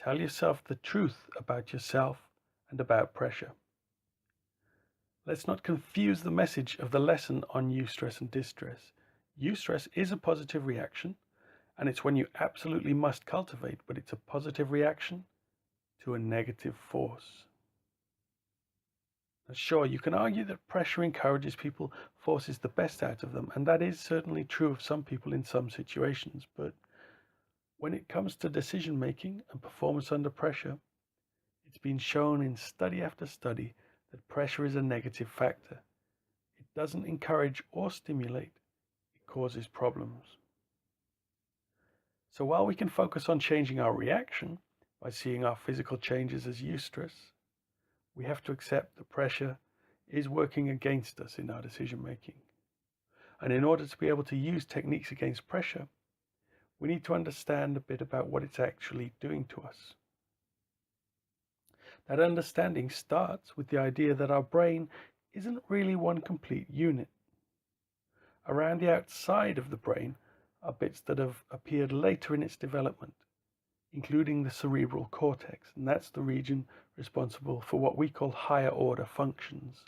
Tell yourself the truth about yourself and about pressure. Let's not confuse the message of the lesson on eustress and distress. Eustress is a positive reaction, and it's one you absolutely must cultivate, but it's a positive reaction to a negative force. Now, sure, you can argue that pressure encourages people, forces the best out of them, and that is certainly true of some people in some situations, but when it comes to decision making and performance under pressure, it's been shown in study after study that pressure is a negative factor. It doesn't encourage or stimulate, it causes problems. So while we can focus on changing our reaction by seeing our physical changes as eustress, we have to accept that pressure is working against us in our decision making. And in order to be able to use techniques against pressure, we need to understand a bit about what it's actually doing to us. That understanding starts with the idea that our brain isn't really one complete unit. Around the outside of the brain are bits that have appeared later in its development, including the cerebral cortex, and that's the region responsible for what we call higher order functions,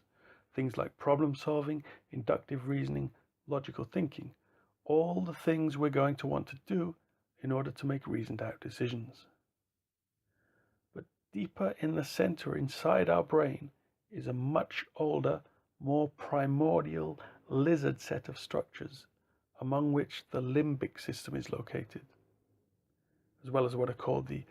things like problem solving, inductive reasoning, logical thinking, all the things we're going to want to do in order to make reasoned out decisions. But deeper in the center inside our brain is a much older, more primordial lizard set of structures, among which the limbic system is located, as well as what are called the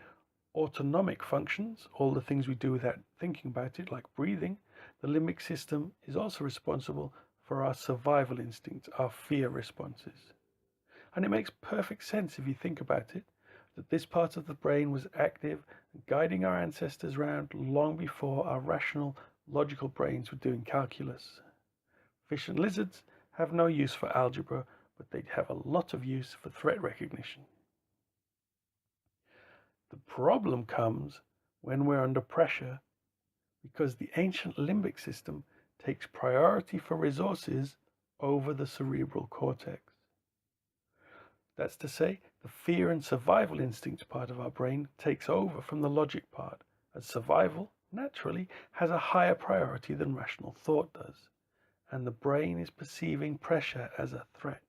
autonomic functions, all the things we do without thinking about it, like breathing. The limbic system is also responsible for our survival instincts, our fear responses. And it makes perfect sense if you think about it, that this part of the brain was active and guiding our ancestors around long before our rational, logical brains were doing calculus. Fish and lizards have no use for algebra, but they have a lot of use for threat recognition. The problem comes when we're under pressure, because the ancient limbic system takes priority for resources over the cerebral cortex. That's to say, the fear and survival instincts part of our brain takes over from the logic part, as survival, naturally, has a higher priority than rational thought does, and the brain is perceiving pressure as a threat.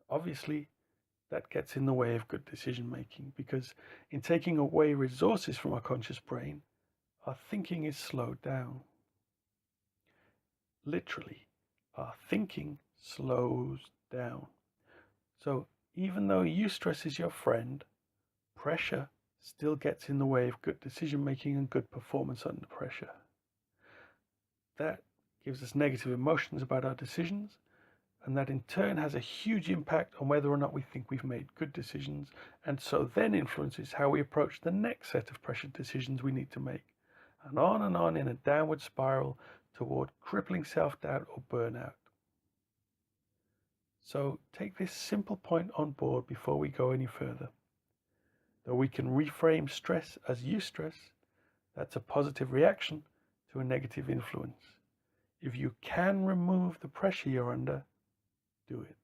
Obviously, that gets in the way of good decision making, because in taking away resources from our conscious brain, our thinking is slowed down. Literally, our thinking slows down. So even though eustress is your friend, pressure still gets in the way of good decision making and good performance under pressure. That gives us negative emotions about our decisions, and that in turn has a huge impact on whether or not we think we've made good decisions, and so then influences how we approach the next set of pressure decisions we need to make, and on in a downward spiral toward crippling self-doubt or burnout. So take this simple point on board before we go any further. Though we can reframe stress as eustress, that's a positive reaction to a negative influence. If you can remove the pressure you're under, do it.